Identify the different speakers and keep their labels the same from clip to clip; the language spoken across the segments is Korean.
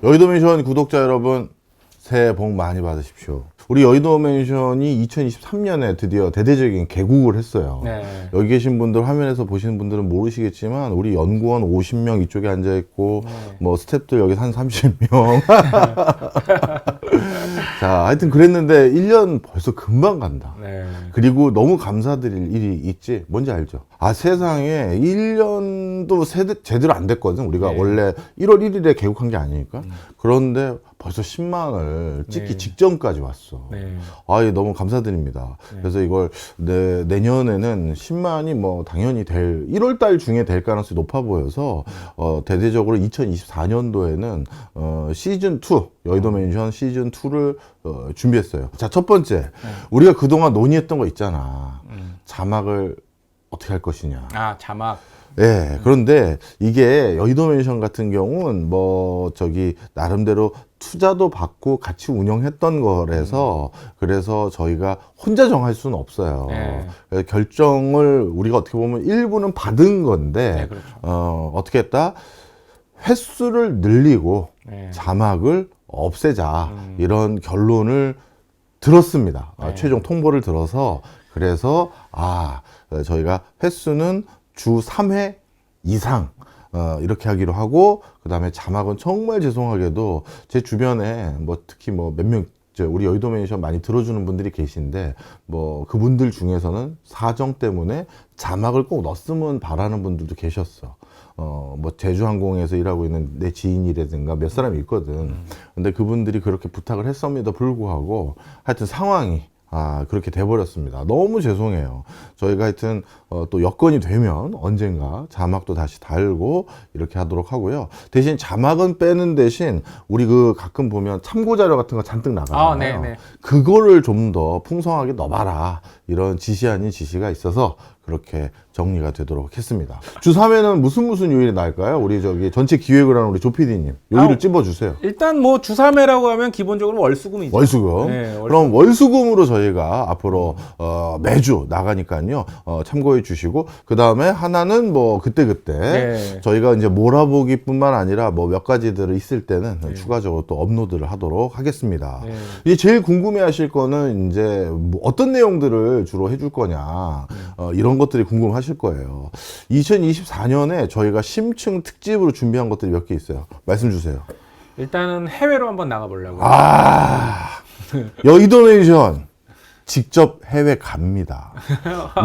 Speaker 1: 여의도 맨션 구독자 여러분, 새해 복 많이 받으십시오. 우리 여의도 맨션이 2023년에 드디어 대대적인 개국을 했어요.
Speaker 2: 네.
Speaker 1: 여기 계신 분들, 화면에서 보시는 분들은 모르시겠지만 우리 연구원 50명 이쪽에 앉아 있고 뭐 스태프들 여기 한 30명. 자, 하여튼 그랬는데 1년 벌써 금방 간다.
Speaker 2: 네.
Speaker 1: 그리고 너무 감사드릴 일이 있지. 뭔지 알죠? 아, 세상에 1년도 제대로 안 됐거든. 우리가
Speaker 2: 네.
Speaker 1: 원래 1월 1일에 개국한 게 아니니까. 그런데 벌써 10만을 찍기
Speaker 2: 네.
Speaker 1: 직전까지 왔어.
Speaker 2: 네.
Speaker 1: 아, 너무 감사드립니다.
Speaker 2: 네.
Speaker 1: 그래서 이걸 내년에는 10만이 뭐 당연히 1월 달 중에 될 가능성이 높아 보여서 대대적으로 2024년도에는 시즌 2, 여의도 맨션 시즌 2를 준비했어요. 자, 첫 번째. 우리가 그동안 논의했던 거 있잖아. 자막을 어떻게 할 것이냐.
Speaker 2: 아, 자막.
Speaker 1: 예, 그런데 이게 여의도 맨션 같은 경우는 나름대로 투자도 받고 같이 운영했던 거라서 그래서 저희가 혼자 정할 수는 없어요.
Speaker 2: 네.
Speaker 1: 그래서 결정을 우리가 어떻게 보면 일부는 받은 건데,
Speaker 2: 네, 그렇죠.
Speaker 1: 어떻게 했다? 횟수를 늘리고
Speaker 2: 네.
Speaker 1: 자막을 없애자. 이런 결론을 들었습니다.
Speaker 2: 네.
Speaker 1: 최종 통보를 들어서 그래서 저희가 횟수는 주 3회 이상 이렇게 하기로 하고, 그 다음에 자막은 정말 죄송하게도 제 주변에 특히 몇 명 우리 여의도 맨션 많이 들어주는 분들이 계신데 그분들 중에서는 사정 때문에 자막을 꼭 넣었으면 바라는 분들도 계셨어. 제주항공에서 일하고 있는 내 지인이라든가 몇 사람이 있거든. 근데 그분들이 그렇게 부탁을 했음에도 불구하고 하여튼 상황이 그렇게 돼버렸습니다. 너무 죄송해요. 저희가 하여튼 또 여건이 되면 언젠가 자막도 다시 달고 이렇게 하도록 하고요. 대신 자막은 빼는 대신 우리 가끔 보면 참고자료 같은 거 잔뜩 나가잖아요.
Speaker 2: 네네.
Speaker 1: 그거를 좀 더 풍성하게 넣어봐라. 이런 지시 아닌 지시가 있어서 그렇게 정리가 되도록 했습니다. 주 3회는 무슨 요일이 나을까요? 우리 전체 기획을 하는 우리 조 PD님 요일을 찝어주세요.
Speaker 2: 일단 주사매라고 하면 기본적으로 월수금이죠.
Speaker 1: 월수금.
Speaker 2: 네, 월수금.
Speaker 1: 그럼 월수금으로 저희가 앞으로 매주 나가니까요. 참고해 주시고, 그 다음에 하나는 그때그때
Speaker 2: 네.
Speaker 1: 저희가 이제 몰아보기뿐만 아니라 몇 가지들이 있을 때는 추가적으로 또 업로드를 하도록 하겠습니다.
Speaker 2: 네.
Speaker 1: 이제 제일 궁금해하실 거는 이제 어떤 내용들을 주로 해줄 거냐, 이런 것들이 궁금하실 거예요. 2024년에 저희가 심층 특집으로 준비한 것들이 몇 개 있어요. 말씀 주세요.
Speaker 2: 일단은 해외로 한번 나가보려고.
Speaker 1: 여의도 맨션 직접 해외 갑니다.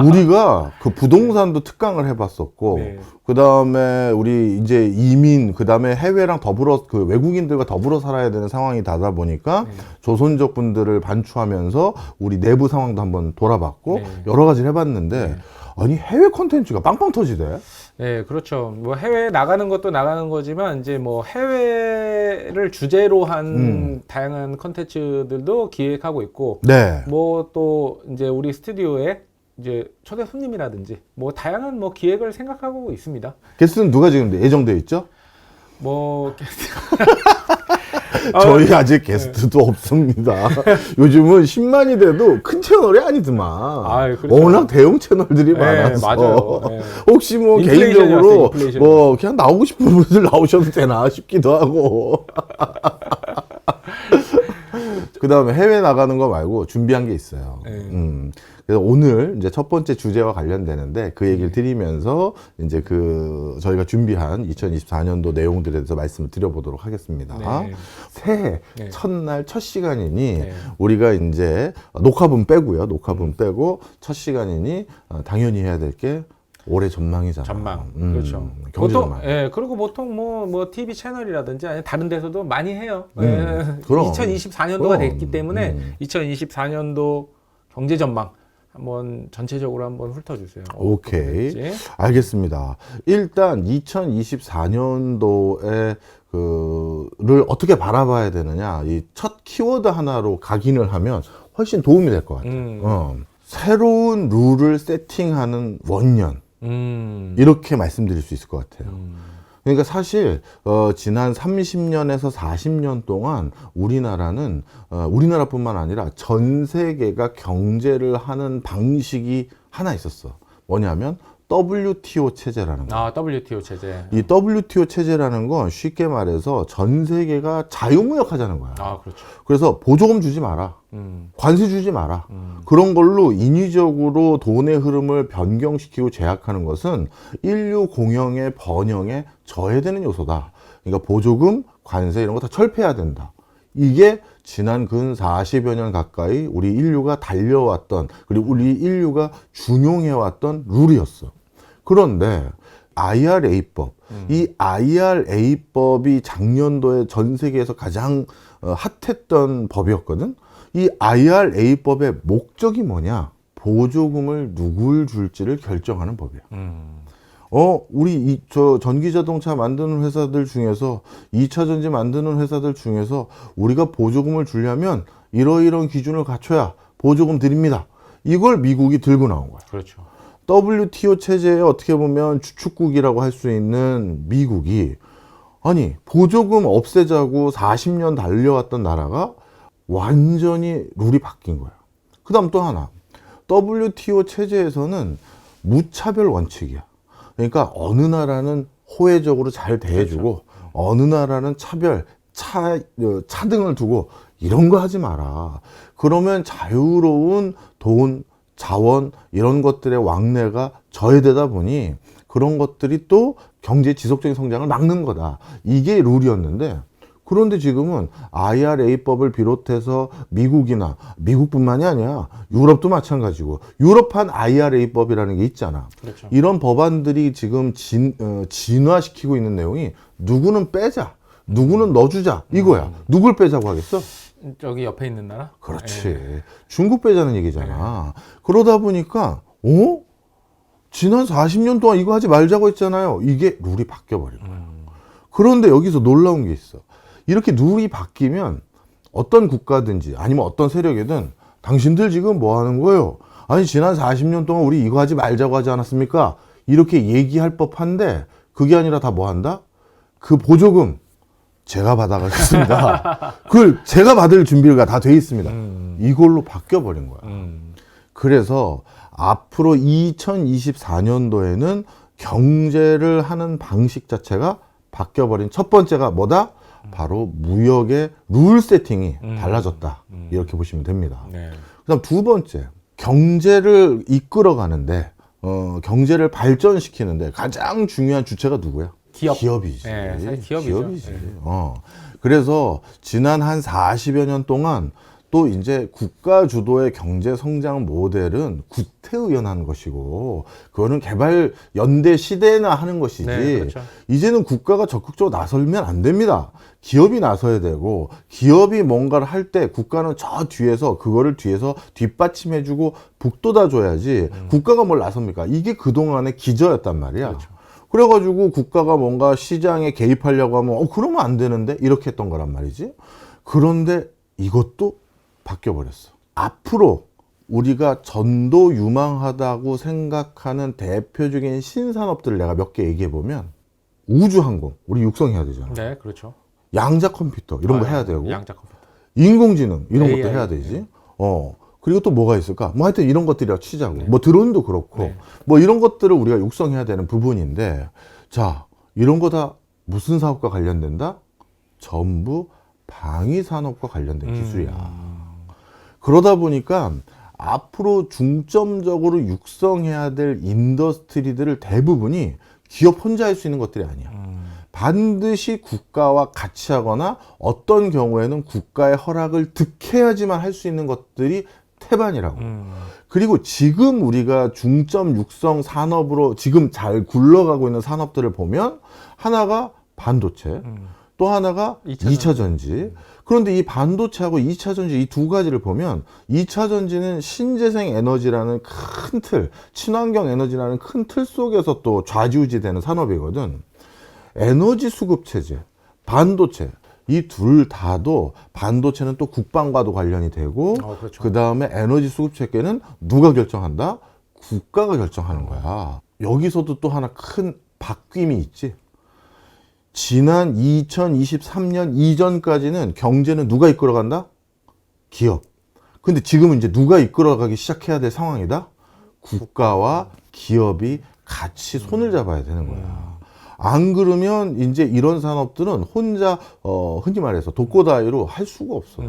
Speaker 1: 우리가 부동산도 특강을 해봤었고,
Speaker 2: 네.
Speaker 1: 그 다음에 우리 이제 이민, 그 다음에 해외랑 더불어 외국인들과 더불어 살아야 되는 상황이 되다 보니까 조선족 분들을 반추하면서 우리 내부 상황도 한번 돌아봤고, 여러 가지를 해봤는데, 아니 해외 콘텐츠가 빵빵 터지대.
Speaker 2: 네, 그렇죠. 해외 나가는 것도 나가는 거지만 이제 해외를 주제로 한 다양한 컨텐츠들도 기획하고 있고,
Speaker 1: 네.
Speaker 2: 또 이제 우리 스튜디오에 이제 초대 손님이라든지 다양한 기획을 생각하고 있습니다.
Speaker 1: 게스트는 누가 지금 예정돼 있죠? 저희 아직 게스트도 없습니다. 요즘은 10만이 돼도 큰 채널이 아니더만.
Speaker 2: 그렇죠.
Speaker 1: 워낙 대형 채널들이 많아서.
Speaker 2: 맞아요. 네.
Speaker 1: 혹시 개인적으로 그냥 나오고 싶은 분들 나오셔도 되나 싶기도 하고. 그 다음에 해외 나가는 거 말고 준비한 게 있어요. 그래서 오늘 이제 첫 번째 주제와 관련되는데 그 얘기를 드리면서 이제 저희가 준비한 2024년도 내용들에 대해서 말씀을 드려보도록 하겠습니다.
Speaker 2: 네.
Speaker 1: 새해 첫날 첫 시간이니
Speaker 2: 네.
Speaker 1: 우리가 이제 녹화분 빼고요. 녹화분 빼고 첫 시간이니 당연히 해야 될 게 올해 전망이잖아요.
Speaker 2: 전망. 그렇죠.
Speaker 1: 경제 전망.
Speaker 2: 그리고 보통 TV 채널이라든지 아니 다른 데서도 많이 해요.
Speaker 1: 그럼.
Speaker 2: 2024년도가 됐기 때문에 2024년도 경제 전망 전체적으로 한번 훑어주세요.
Speaker 1: 오케이. 알겠습니다. 일단 2024년도에 를 어떻게 바라봐야 되느냐, 이 첫 키워드 하나로 각인을 하면 훨씬 도움이 될 것 같아요. 새로운 룰을 세팅하는 원년. 이렇게 말씀드릴 수 있을 것 같아요. 그러니까 사실 지난 30년에서 40년 동안 우리나라는 우리나라뿐만 아니라 전 세계가 경제를 하는 방식이 하나 있었어. 뭐냐면 WTO 체제라는 거예요.
Speaker 2: 아, WTO 체제.
Speaker 1: 이 WTO 체제라는 건 쉽게 말해서 전 세계가 자유무역하자는 거야.
Speaker 2: 아, 그렇죠.
Speaker 1: 그래서 보조금 주지 마라. 관세 주지 마라. 그런 걸로 인위적으로 돈의 흐름을 변경시키고 제약하는 것은 인류 공영의 번영에 저해되는 요소다. 그러니까 보조금, 관세 이런 거 다 철폐해야 된다. 이게 지난 근 40여 년 가까이 우리 인류가 달려왔던, 그리고 우리 인류가 준용해왔던 룰이었어. 그런데 IRA법, 이 IRA법이 작년도에 전 세계에서 가장 핫했던 법이었거든. 이 IRA법의 목적이 뭐냐? 보조금을 누굴 줄지를 결정하는 법이야. 우리 저 전기 자동차 만드는 회사들 중에서 2차 전지 만드는 회사들 중에서 우리가 보조금을 주려면 이러이러한 기준을 갖춰야 보조금 드립니다. 이걸 미국이 들고 나온 거야.
Speaker 2: 그렇죠.
Speaker 1: WTO 체제에 어떻게 보면 주축국이라고 할 수 있는 미국이 아니 보조금 없애자고 40년 달려왔던 나라가 완전히 룰이 바뀐 거야. 그 다음 또 하나, WTO 체제에서는 무차별 원칙이야. 그러니까 어느 나라는 호혜적으로 잘 대해주고 그렇죠. 어느 나라는 차등을 두고 이런 거 하지 마라. 그러면 자유로운 돈, 자원 이런 것들의 왕래가 저해되다 보니 그런 것들이 또 경제 지속적인 성장을 막는 거다. 이게 룰이었는데, 그런데 지금은 IRA법을 비롯해서 미국이나 미국뿐만이 아니라 유럽도 마찬가지고 유럽판 IRA법이라는 게 있잖아.
Speaker 2: 그렇죠.
Speaker 1: 이런 법안들이 지금 진화시키고 있는 내용이 누구는 빼자, 누구는 넣어주자 이거야. 누굴 빼자고 하겠어?
Speaker 2: 저기 옆에 있는 나라?
Speaker 1: 그렇지.
Speaker 2: 예.
Speaker 1: 중국 빼자는 얘기잖아. 그러다 보니까 지난 40년 동안 이거 하지 말자고 했잖아요. 이게 룰이 바뀌어버린 거야. 그런데 여기서 놀라운 게 있어. 이렇게 룰이 바뀌면 어떤 국가든지 아니면 어떤 세력이든 당신들 지금 뭐 하는 거예요? 아니 지난 40년 동안 우리 이거 하지 말자고 하지 않았습니까? 이렇게 얘기할 법한데 그게 아니라 다 뭐 한다? 그 보조금 제가 받아가겠습니다. 그걸 제가 받을 준비가 다 돼 있습니다. 이걸로 바뀌어버린 거야. 그래서 앞으로 2024년도에는 경제를 하는 방식 자체가 바뀌어버린 첫 번째가 뭐다? 바로 무역의 룰 세팅이 달라졌다. 이렇게 보시면 됩니다.
Speaker 2: 네.
Speaker 1: 그다음 두 번째, 경제를 이끌어가는데 경제를 발전시키는데 가장 중요한 주체가 누구야? 기업이지.
Speaker 2: 네, 사실 기업이죠. 네.
Speaker 1: 그래서 지난 한 40여 년 동안 또 이제 국가 주도의 경제 성장 모델은 구태의연한 것이고 그거는 개발 연대 시대나 하는 것이지.
Speaker 2: 네, 그렇죠.
Speaker 1: 이제는 국가가 적극적으로 나설면 안 됩니다. 기업이 나서야 되고 기업이 뭔가를 할 때 국가는 저 뒤에서 그거를 뒤에서 뒷받침해주고 북돋아줘야지 국가가 뭘 나섭니까? 이게 그동안의 기저였단 말이야.
Speaker 2: 그렇죠.
Speaker 1: 그래가지고 국가가 뭔가 시장에 개입하려고 하면 그러면 안 되는데 이렇게 했던 거란 말이지. 그런데 이것도 바뀌어버렸어. 앞으로 우리가 전도유망하다고 생각하는 대표적인 신산업들을 내가 몇 개 얘기해보면 우주항공, 우리 육성해야 되잖아.
Speaker 2: 네, 그렇죠.
Speaker 1: 양자 컴퓨터 이런 거 해야 되고
Speaker 2: 양자 컴퓨터.
Speaker 1: 인공지능 이런
Speaker 2: AI,
Speaker 1: 것도 해야 되지. 그리고 또 뭐가 있을까? 뭐 하여튼 이런 것들이라 치자고.
Speaker 2: 네.
Speaker 1: 뭐 드론도 그렇고
Speaker 2: 네.
Speaker 1: 뭐 이런 것들을 우리가 육성해야 되는 부분인데, 자, 이런 거 다 무슨 사업과 관련된다? 전부 방위산업과 관련된 기술이야. 그러다 보니까 앞으로 중점적으로 육성해야 될 인더스트리들을 대부분이 기업 혼자 할 수 있는 것들이 아니야. 반드시 국가와 같이 하거나 어떤 경우에는 국가의 허락을 득해야지만 할 수 있는 것들이 태반이라고. 그리고 지금 우리가 중점 육성 산업으로 지금 잘 굴러가고 있는 산업들을 보면 하나가 반도체, 또 하나가 2차 전지. 그런데 이 반도체하고 2차 전지 이 두 가지를 보면 2차 전지는 신재생 에너지라는 큰 틀, 친환경 에너지라는 큰 틀 속에서 또 좌지우지되는 산업이거든. 에너지 수급 체제, 반도체 이 둘 다도 반도체는 또 국방과도 관련이 되고
Speaker 2: 그렇죠.
Speaker 1: 그 다음에 에너지 수급 체계는 누가 결정한다? 국가가 결정하는 거야. 여기서도 또 하나 큰 바뀜이 있지. 지난 2023년 이전까지는 경제는 누가 이끌어간다? 기업. 근데 지금은 이제 누가 이끌어가기 시작해야 될 상황이다? 국가와 기업이 같이 손을 잡아야 되는 거야. 안 그러면 이제 이런 산업들은 혼자 흔히 말해서 독고다이로 할 수가 없어.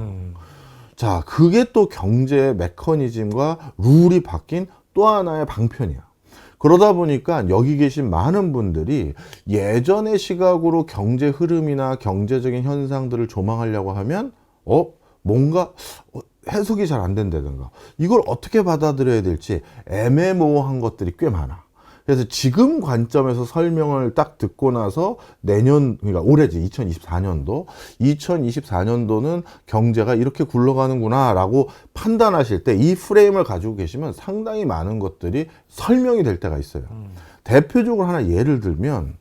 Speaker 1: 자, 그게 또 경제의 메커니즘과 룰이 바뀐 또 하나의 방편이야. 그러다 보니까 여기 계신 많은 분들이 예전의 시각으로 경제 흐름이나 경제적인 현상들을 조망하려고 하면 뭔가 해석이 잘 안 된다든가 이걸 어떻게 받아들여야 될지 애매모호한 것들이 꽤 많아. 그래서 지금 관점에서 설명을 딱 듣고 나서 그러니까 올해지 2024년도는 경제가 이렇게 굴러가는구나 라고 판단하실 때 이 프레임을 가지고 계시면 상당히 많은 것들이 설명이 될 때가 있어요. 대표적으로 하나 예를 들면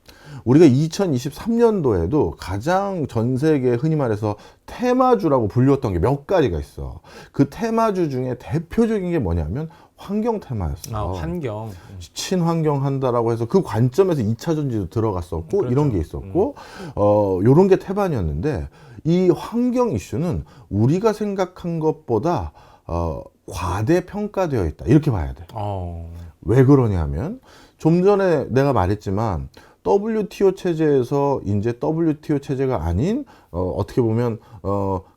Speaker 1: 우리가 2023년도에도 가장 전 세계 흔히 말해서 테마주라고 불렸던 게 몇 가지가 있어. 그 테마주 중에 대표적인 게 뭐냐면 환경 테마였어.
Speaker 2: 환경.
Speaker 1: 친환경 한다라고 해서 그 관점에서 2차 전지도 들어갔었고
Speaker 2: 그렇죠.
Speaker 1: 이런 게 있었고 요런 게 태반이었는데 이 환경 이슈는 우리가 생각한 것보다 과대평가되어 있다. 이렇게 봐야 돼. 왜 그러냐면 좀 전에 내가 말했지만 WTO 체제에서 이제 WTO 체제가 아닌 어떻게 보면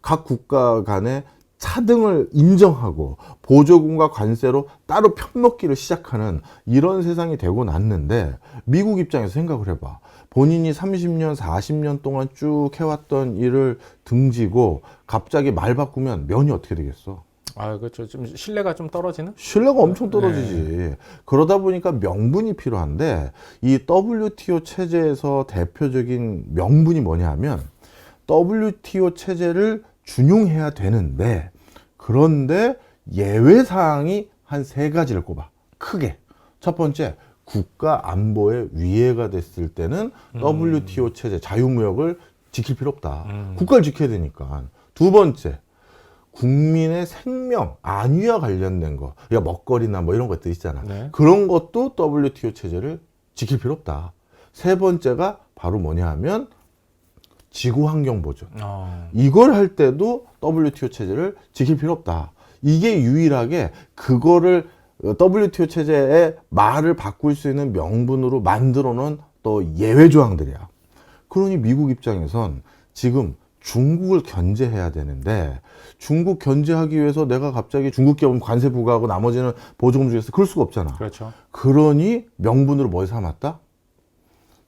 Speaker 1: 각 국가 간의 차등을 인정하고 보조금과 관세로 따로 편먹기를 시작하는 이런 세상이 되고 났는데 미국 입장에서 생각을 해봐. 본인이 30년, 40년 동안 쭉 해왔던 일을 등지고 갑자기 말 바꾸면 면이 어떻게 되겠어?
Speaker 2: 그렇죠. 좀 신뢰가 좀 떨어지는?
Speaker 1: 신뢰가 엄청 떨어지지. 그러다 보니까 명분이 필요한데 이 WTO 체제에서 대표적인 명분이 뭐냐 하면 WTO 체제를 준용해야 되는데 그런데 예외 사항이 한 3가지를 꼽아. 크게. 첫 번째, 국가 안보에 위해가 됐을 때는 WTO 체제 자유무역을 지킬 필요 없다. 국가를 지켜야 되니까. 두 번째, 국민의 생명, 안위와 관련된 거, 그러니까 먹거리나 뭐 이런 것들 있잖아.
Speaker 2: 네.
Speaker 1: 그런 것도 WTO 체제를 지킬 필요 없다. 세 번째가 바로 뭐냐 하면 지구환경 보존. 이걸 할 때도 WTO 체제를 지킬 필요 없다. 이게 유일하게 그거를 WTO 체제의 말을 바꿀 수 있는 명분으로 만들어 놓은 또 예외 조항들이야. 그러니 미국 입장에선 지금 중국을 견제해야 되는데 중국 견제하기 위해서 내가 갑자기 중국 기업은 관세 부과하고 나머지는 보조금 주겠어. 그럴 수가 없잖아.
Speaker 2: 그렇죠.
Speaker 1: 그러니 명분으로 뭘 삼았다?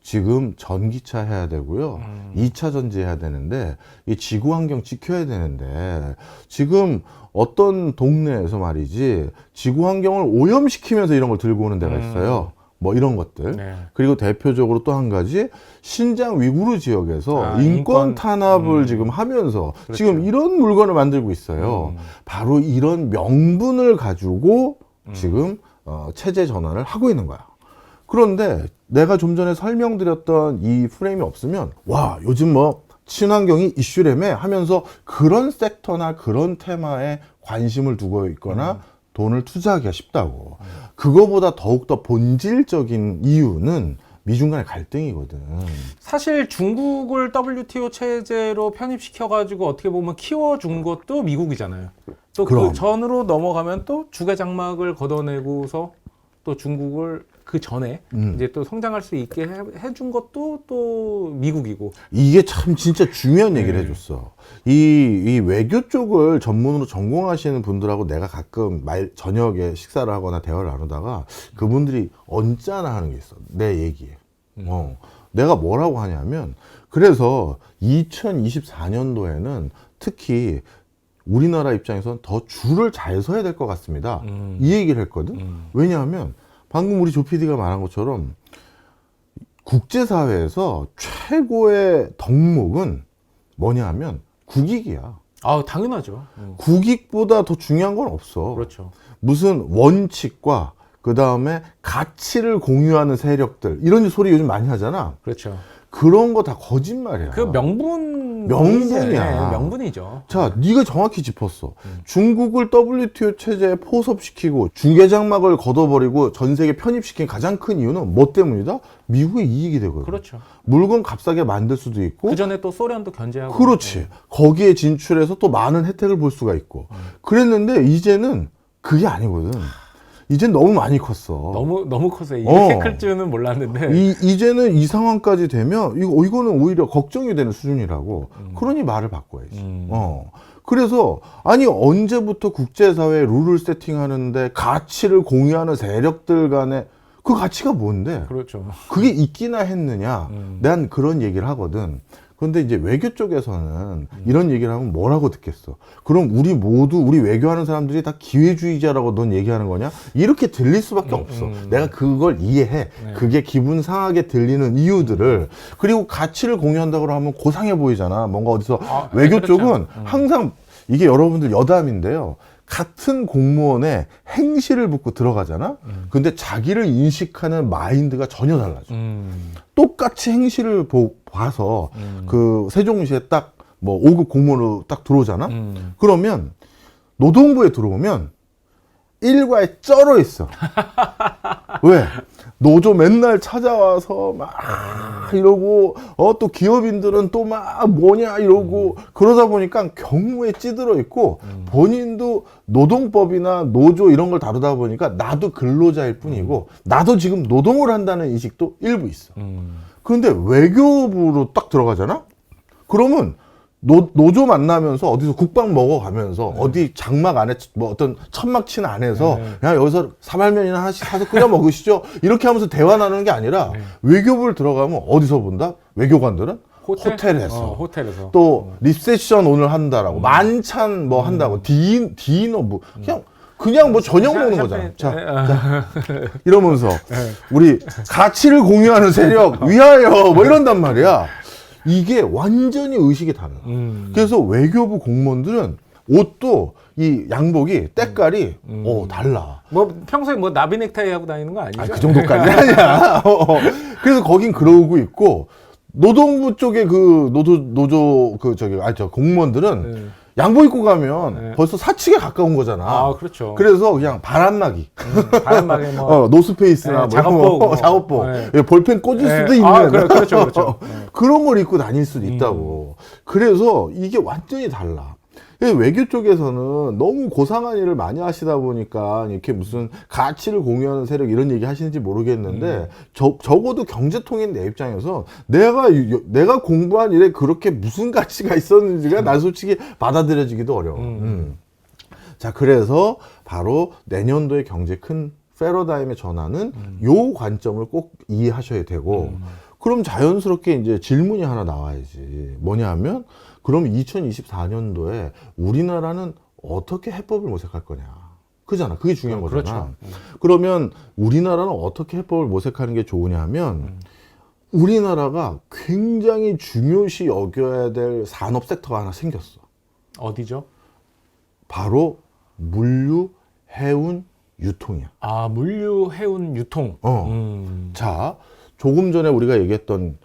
Speaker 1: 지금 전기차 해야 되고요. 2차 전지 해야 되는데 이 지구 환경 지켜야 되는데 지금 어떤 동네에서 말이지 지구 환경을 오염시키면서 이런 걸 들고 오는 데가 있어요. 뭐 이런 것들.
Speaker 2: 네.
Speaker 1: 그리고 대표적으로 또 한 가지 신장 위구르 지역에서 인권
Speaker 2: 인권
Speaker 1: 탄압을 지금 하면서
Speaker 2: 그렇죠.
Speaker 1: 지금 이런 물건을 만들고 있어요. 바로 이런 명분을 가지고 지금 체제 전환을 하고 있는 거야. 그런데 내가 좀 전에 설명드렸던 이 프레임이 없으면 와 요즘 뭐 친환경이 이슈라며 하면서 그런 섹터나 그런 테마에 관심을 두고 있거나 돈을 투자하기가 쉽다고. 그거보다 더욱더 본질적인 이유는 미중 간의 갈등이거든.
Speaker 2: 사실 중국을 WTO 체제로 편입시켜가지고 어떻게 보면 키워준 것도 미국이잖아요. 또
Speaker 1: 그럼.
Speaker 2: 그 전으로 넘어가면 또 주계 장막을 걷어내고서 또 중국을 그 전에 이제 또 성장할 수 있게 해준 것도 또 미국이고.
Speaker 1: 이게 참 진짜 중요한 얘기를 해줬어. 이 외교 쪽을 전문으로 전공하시는 분들하고 내가 가끔 저녁에 식사를 하거나 대화를 나누다가 그분들이 언짢아 하는 게 있어. 내 얘기에. 내가 뭐라고 하냐면 그래서 2024년도에는 특히 우리나라 입장에서는 더 줄을 잘 서야 될 것 같습니다. 이 얘기를 했거든. 왜냐하면 방금 우리 조 PD가 말한 것처럼 국제사회에서 최고의 덕목은 뭐냐 하면 국익이야.
Speaker 2: 당연하죠.
Speaker 1: 국익보다 더 중요한 건 없어.
Speaker 2: 그렇죠.
Speaker 1: 무슨 원칙과 그 다음에 가치를 공유하는 세력들 이런 소리 요즘 많이 하잖아.
Speaker 2: 그렇죠.
Speaker 1: 그런 거 다 거짓말이야.
Speaker 2: 그 명분이야.
Speaker 1: 명분이야.
Speaker 2: 명분이죠.
Speaker 1: 자, 네가 정확히 짚었어. 중국을 WTO 체제에 포섭시키고 중개장막을 걷어버리고 전 세계 편입시킨 가장 큰 이유는 뭐 때문이다? 미국의 이익이 되거든.
Speaker 2: 그렇죠.
Speaker 1: 물건 값싸게 만들 수도 있고.
Speaker 2: 그 전에 또 소련도 견제하고.
Speaker 1: 그렇지. 거기에 진출해서 또 많은 혜택을 볼 수가 있고. 그랬는데 이제는 그게 아니거든. 이젠 너무 많이 컸어.
Speaker 2: 너무 커서 이렇게 클 줄은 몰랐는데.
Speaker 1: 이제는 이 상황까지 되면 이거는 오히려 걱정이 되는 수준이라고. 그러니 말을 바꿔야지. 그래서 아니 언제부터 국제사회 룰을 세팅하는데 가치를 공유하는 세력들 간에 그 가치가 뭔데?
Speaker 2: 그렇죠.
Speaker 1: 그게 있기나 했느냐? 난 그런 얘기를 하거든. 그런데 이제 외교 쪽에서는 이런 얘기를 하면 뭐라고 듣겠어? 그럼 우리 모두 우리 외교하는 사람들이 다 기회주의자라고 넌 얘기하는 거냐? 이렇게 들릴 수밖에 없어. 내가 그걸 이해해.
Speaker 2: 네.
Speaker 1: 그게 기분 상하게 들리는 이유들을. 그리고 가치를 공유한다고 하면 고상해 보이잖아. 뭔가 어디서 외교
Speaker 2: 그렇죠.
Speaker 1: 쪽은 항상 이게 여러분들 여담인데요. 같은 공무원의 행실을 묻고 들어가잖아. 근데 자기를 인식하는 마인드가 전혀 달라져. 똑같이 행실을 봐서 그 세종시에 딱 뭐 5급 공무원으로 딱 들어오잖아. 그러면 노동부에 들어오면 일과에 쩔어 있어. 왜? 노조 맨날 찾아와서 막 이러고 또 기업인들은 또 막 뭐냐 이러고 그러다 보니까 경무에 찌들어 있고 본인도 노동법이나 노조 이런 걸 다루다 보니까 나도 근로자일 뿐이고 나도 지금 노동을 한다는 인식도 일부 있어. 그런데 외교부로 딱 들어가잖아? 그러면 노조 만나면서 어디서 국밥 먹어가면서 어디 장막 안에 뭐 어떤 천막친 안에서 그냥 여기서 사발면이나 하나씩 사서 끓여 먹으시죠. 이렇게 하면서 대화 나누는 게 아니라 외교부를 들어가면 어디서 본다? 외교관들은 호텔에서.
Speaker 2: 호텔에서.
Speaker 1: 또 리셉션 오늘 한다라고 만찬 뭐 한다고 디너 뭐 그냥 뭐 저녁 먹는 거잖아. 자, 이러면서 우리 가치를 공유하는 세력 위하여 뭐 이런단 말이야. 이게 완전히 의식이 달라. 그래서 외교부 공무원들은 옷도 이 양복이 때깔이 달라.
Speaker 2: 뭐 평소에 뭐 나비 넥타이 하고 다니는 거 아니죠?
Speaker 1: 아니, 그 정도까지 아니야. 그래서 거긴 그러고 있고 노동부 쪽에 그 노조 그 공무원들은 양복 입고 가면 벌써 사측에 가까운 거잖아.
Speaker 2: 아, 그렇죠.
Speaker 1: 그래서 그냥 바람막이.
Speaker 2: 바람막이 뭐
Speaker 1: 노스페이스나
Speaker 2: 작업복,
Speaker 1: 작업복. 볼펜 꽂을 수도 있는.
Speaker 2: 그렇죠.
Speaker 1: 그런 걸 입고 다닐 수도 있다고. 그래서 이게 완전히 달라. 외교 쪽에서는 너무 고상한 일을 많이 하시다 보니까 이렇게 무슨 가치를 공유하는 세력 이런 얘기 하시는지 모르겠는데 적어도 경제통인 내 입장에서 내가 공부한 일에 그렇게 무슨 가치가 있었는지가 난 솔직히 받아들여지기도 어려워. 자, 그래서 바로 내년도의 경제 큰 패러다임의 전환은 요 관점을 꼭 이해하셔야 되고 그럼 자연스럽게 이제 질문이 하나 나와야지. 뭐냐 하면 그럼 2024년도에 우리나라는 어떻게 해법을 모색할 거냐. 그잖아. 그게 중요한 거잖아.
Speaker 2: 그렇죠.
Speaker 1: 그러면 우리나라는 어떻게 해법을 모색하는 게 좋으냐 하면 우리나라가 굉장히 중요시 여겨야 될 산업 섹터가 하나 생겼어.
Speaker 2: 어디죠?
Speaker 1: 바로 물류, 해운, 유통이야.
Speaker 2: 아, 물류, 해운, 유통.
Speaker 1: 자, 조금 전에 우리가 얘기했던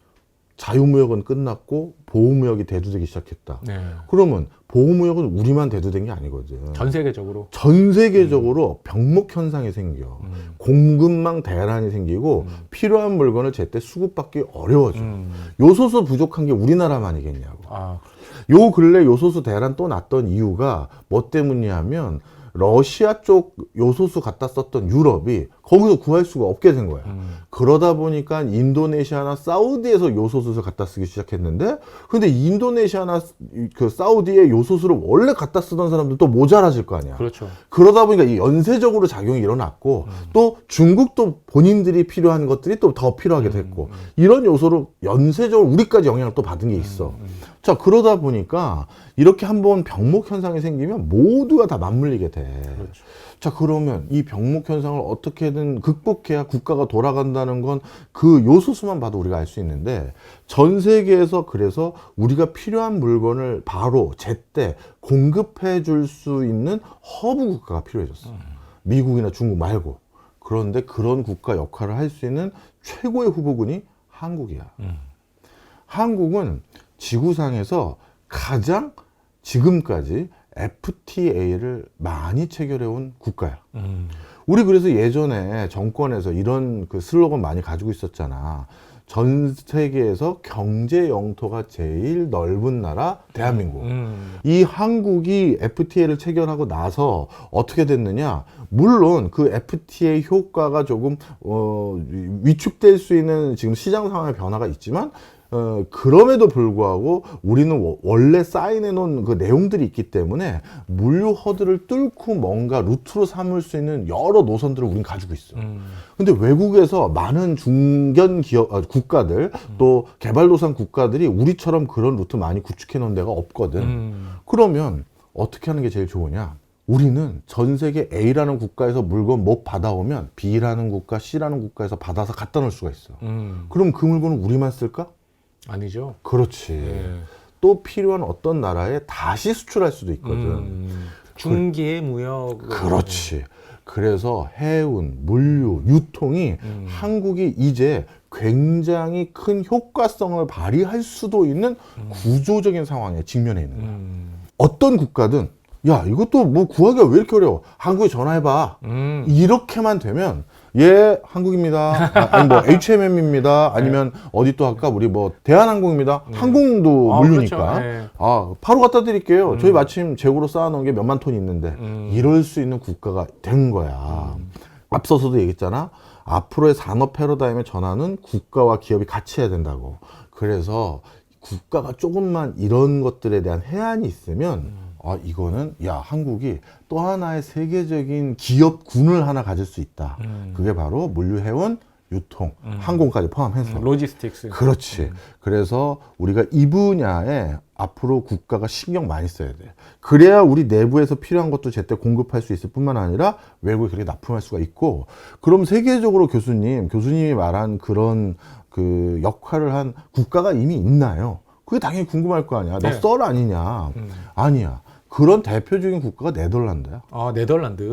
Speaker 1: 자유무역은 끝났고 보호무역이 대두되기 시작했다.
Speaker 2: 네.
Speaker 1: 그러면 보호무역은 우리만 대두된 게 아니거든.
Speaker 2: 전 세계적으로.
Speaker 1: 전 세계적으로 병목 현상이 생겨. 공급망 대란이 생기고 필요한 물건을 제때 수급받기 어려워져. 요소수 부족한 게 우리나라만이겠냐고.
Speaker 2: 아,
Speaker 1: 요 근래 요소수 대란 또 났던 이유가 뭐 때문이냐면 러시아 쪽 요소수 갖다 썼던 유럽이 거기서 구할 수가 없게 된 거야. 그러다 보니까 인도네시아나 사우디에서 요소수를 갖다 쓰기 시작했는데, 근데 인도네시아나 그 사우디에 요소수를 원래 갖다 쓰던 사람들도 모자라질 거 아니야.
Speaker 2: 그렇죠.
Speaker 1: 그러다 보니까 이 연쇄적으로 작용이 일어났고, 또 중국도 본인들이 필요한 것들이 또 더 필요하게 됐고, 이런 요소로 연쇄적으로 우리까지 영향을 또 받은 게 있어. 자, 그러다 보니까 이렇게 한번 병목 현상이 생기면 모두가 다 맞물리게 돼.
Speaker 2: 그렇죠.
Speaker 1: 자, 그러면 이 병목 현상을 어떻게든 극복해야 국가가 돌아간다는 건 그 요소수만 봐도 우리가 알 수 있는데, 전 세계에서 그래서 우리가 필요한 물건을 바로 제때 공급해 줄 수 있는 허브 국가가 필요해졌어. 미국이나 중국 말고. 그런데 그런 국가 역할을 할 수 있는 최고의 후보군이 한국이야. 한국은 지구상에서 가장 지금까지 FTA를 많이 체결해온 국가야. 우리 그래서 예전에 정권에서 이런 그 슬로건 많이 가지고 있었잖아. 전 세계에서 경제 영토가 제일 넓은 나라 대한민국. 이 한국이 FTA를 체결하고 나서 어떻게 됐느냐? 물론 그 FTA 효과가 조금 위축될 수 있는 지금 시장 상황의 변화가 있지만 그럼에도 불구하고 우리는 원래 사인해 놓은 그 내용들이 있기 때문에 물류 허들을 뚫고 뭔가 루트로 삼을 수 있는 여러 노선들을 우린 가지고 있어. 근데 외국에서 많은 중견 기업, 국가들 또 개발도상 국가들이 우리처럼 그런 루트 많이 구축해 놓은 데가 없거든. 그러면 어떻게 하는 게 제일 좋으냐? 우리는 전 세계 A라는 국가에서 물건 못 받아오면 B라는 국가, C라는 국가에서 받아서 갖다 놓을 수가 있어. 그럼 그 물건은 우리만 쓸까?
Speaker 2: 아니죠.
Speaker 1: 그렇지.
Speaker 2: 네.
Speaker 1: 또 필요한 어떤 나라에 다시 수출할 수도 있거든.
Speaker 2: 중개 무역.
Speaker 1: 그렇지. 그래서 해운, 물류, 유통이 한국이 이제 굉장히 큰 효과성을 발휘할 수도 있는 구조적인 상황에 직면해 있는 거야. 어떤 국가든 야 이것도 뭐 구하기가 왜 이렇게 어려워. 한국에 전화해봐. 이렇게만 되면 예 한국입니다. 아니 뭐 HMM입니다. 아니면 어디 또 할까 우리 뭐 대한항공입니다. 항공도 물류니까.
Speaker 2: 그렇죠. 네.
Speaker 1: 아 바로 갖다 드릴게요. 저희 마침 재고로 쌓아놓은 게 몇만 톤 있는데 이럴 수 있는 국가가 된 거야. 앞서서도 얘기했잖아. 앞으로의 산업 패러다임의 전환은 국가와 기업이 같이 해야 된다고. 그래서 국가가 조금만 이런 것들에 대한 해안이 있으면 이거는 야 한국이 또 하나의 세계적인 기업군을 하나 가질 수 있다. 그게 바로 물류, 해운, 유통, 항공까지 포함해서.
Speaker 2: 로지스틱스.
Speaker 1: 그렇지. 그래서 우리가 이 분야에 앞으로 국가가 신경 많이 써야 돼. 그래야 우리 내부에서 필요한 것도 제때 공급할 수 있을 뿐만 아니라 외국에 그렇게 납품할 수가 있고. 그럼 세계적으로 교수님이 말한 그런 그 역할을 한 국가가 이미 있나요? 그게 당연히 궁금할 거 아니야. 너
Speaker 2: 네.
Speaker 1: 썰 아니냐? 아니야. 그런 대표적인 국가가 네덜란드야.
Speaker 2: 아, 네덜란드.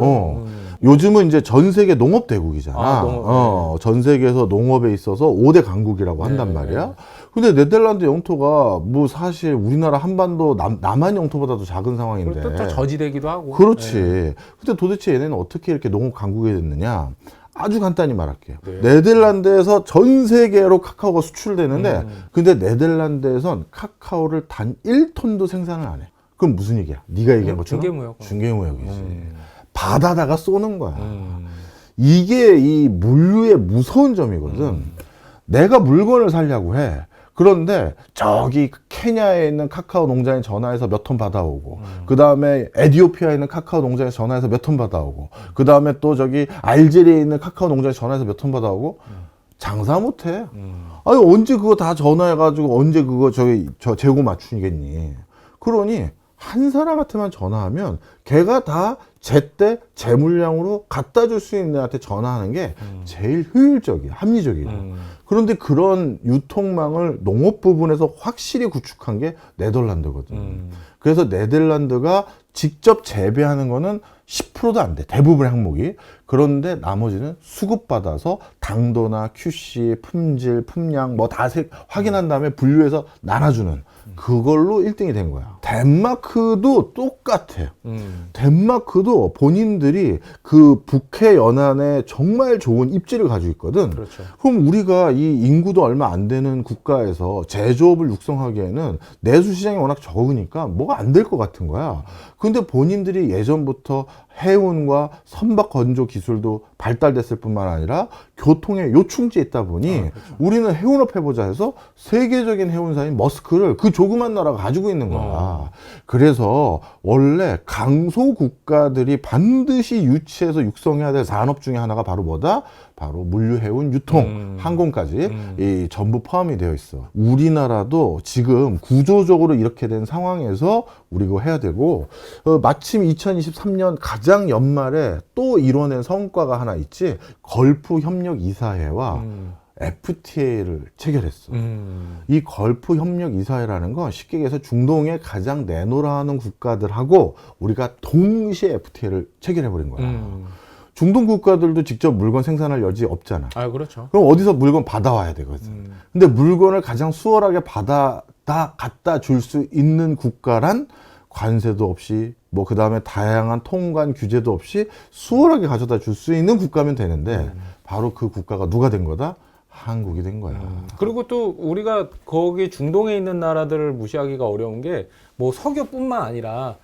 Speaker 1: 요즘은 이제 전 세계 농업 대국이잖아.
Speaker 2: 농업,
Speaker 1: 전 세계에서 농업에 있어서 5대 강국이라고 한단 말이야. 근데 네덜란드 영토가 뭐 사실 우리나라 한반도 남한 영토보다도 작은 상황인데.
Speaker 2: 그리고 또 저지대기도 하고.
Speaker 1: 그렇지.
Speaker 2: 네.
Speaker 1: 근데 도대체 얘네는 어떻게 이렇게 농업 강국이 됐느냐? 아주 간단히 말할게요. 네덜란드에서 전 세계로 카카오가 수출되는데, 근데 네덜란드에선 카카오를 단 1톤도 생산을 안 해. 그럼 무슨 얘기야? 네가 얘기한 것처럼
Speaker 2: 중개무역.
Speaker 1: 중개무역이지. 받아다가 쏘는 거야. 이게 이 물류의 무서운 점이거든. 내가 물건을 사려고 해. 그런데 저기 케냐에 있는 카카오 농장에 전화해서 몇 톤 받아오고, 그 다음에 에티오피아에 있는 카카오 농장에 전화해서 몇 톤 받아오고, 그 다음에 또 저기 알제리에 있는 카카오 농장에 전화해서 몇 톤 받아오고, 장사 못해. 아니 언제 그거 다 전화해가지고 언제 그거 저 재고 맞추겠니? 그러니 한 사람한테만 전화하면 걔가 다 제때 제 물량으로 갖다 줄 수 있는 애한테 전화하는 게 제일 효율적이야, 합리적이야. 그런데 그런 유통망을 농업 부분에서 확실히 구축한 게 네덜란드거든. 그래서 네덜란드가 직접 재배하는 거는 10%도 안 돼. 대부분의 항목이. 그런데 나머지는 수급받아서 당도나 QC, 품질, 품량 뭐 다 확인한 다음에 분류해서 나눠주는 그걸로 1등이 된 거야. 덴마크도 똑같아. 덴마크도 본인들이 그 북해 연안에 정말 좋은 입지를 가지고 있거든.
Speaker 2: 그렇죠.
Speaker 1: 그럼 우리가 이 인구도 얼마 안 되는 국가에서 제조업을 육성하기에는 내수 시장이 워낙 적으니까 뭐가 안 될 것 같은 거야. 근데 본인들이 예전부터 해운과 선박 건조 기술도 발달됐을 뿐만 아니라 교통의 요충지에 있다 보니
Speaker 2: 그렇죠.
Speaker 1: 우리는 해운업 해보자 해서 세계적인 해운사인 머스크를 그 조그만 나라가 가지고 있는 거야. 그래서 원래 강소 국가들이 반드시 유치해서 육성해야 될 산업 중에 하나가 바로 뭐다? 바로 물류, 해운, 유통, 항공까지 이 전부 포함이 되어 있어. 우리나라도 지금 구조적으로 이렇게 된 상황에서 우리 그거 해야 되고, 마침 2023년 가장 연말에 또 이뤄낸 성과가 하나 있지. 걸프 협력 이사회와 FTA를 체결했어. 이 걸프 협력 이사회라는 건 쉽게 얘기해서 중동에 가장 내노라 하는 국가들하고 우리가 동시에 FTA를 체결해버린 거야. 중동 국가들도 직접 물건 생산할 여지 없잖아.
Speaker 2: 아, 그렇죠.
Speaker 1: 그럼 어디서 물건 받아와야 되거든. 근데 물건을 가장 수월하게 갖다 줄 수 있는 국가란 관세도 없이 뭐 그 다음에 다양한 통관 규제도 없이 수월하게 가져다 줄 수 있는 국가면 되는데 바로 그 국가가 누가 된 거다? 한국이 된 거야.
Speaker 2: 그리고 또 우리가 거기 중동에 있는 나라들을 무시하기가 어려운 게 뭐 석유뿐만 아니라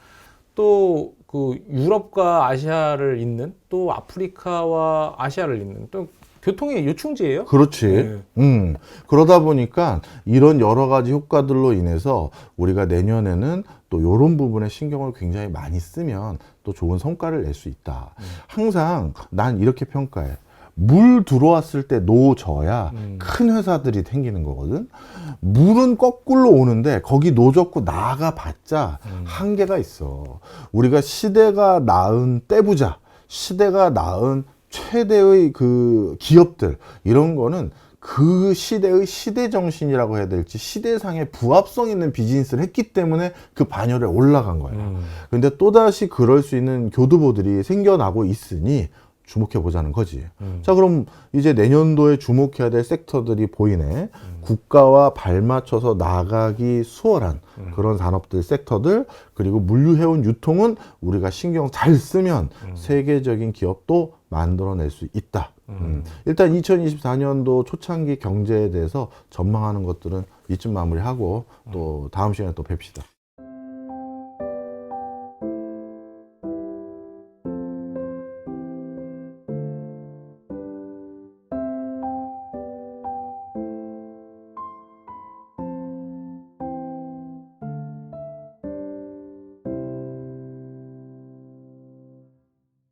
Speaker 2: 또 그 유럽과 아시아를 잇는 또 아프리카와 아시아를 잇는 또 교통의 요충지예요.
Speaker 1: 그렇지.
Speaker 2: 네.
Speaker 1: 그러다 보니까 이런 여러 가지 효과들로 인해서 우리가 내년에는 또 이런 부분에 신경을 굉장히 많이 쓰면 또 좋은 성과를 낼 수 있다. 항상 난 이렇게 평가해. 물 들어왔을 때 노져야 큰 회사들이 생기는 거거든. 물은 거꾸로 오는데 거기 노젓고 나가봤자 한계가 있어. 우리가 시대가 낳은 떼부자, 시대가 낳은 최대의 그 기업들 이런 거는 그 시대의 시대 정신이라고 해야 될지 시대상의 부합성 있는 비즈니스를 했기 때문에 그 반열에 올라간 거야. 근데 또다시 그럴 수 있는 교두보들이 생겨나고 있으니 주목해 보자는 거지. 자, 그럼 이제 내년도에 주목해야 될 섹터들이 보이네. 국가와 발맞춰서 나가기 수월한 그런 산업들, 섹터들, 그리고 물류해운 유통은 우리가 신경 잘 쓰면 세계적인 기업도 만들어낼 수 있다. 일단 2024년도 초창기 경제에 대해서 전망하는 것들은 이쯤 마무리하고 또 다음 시간에 또 뵙시다.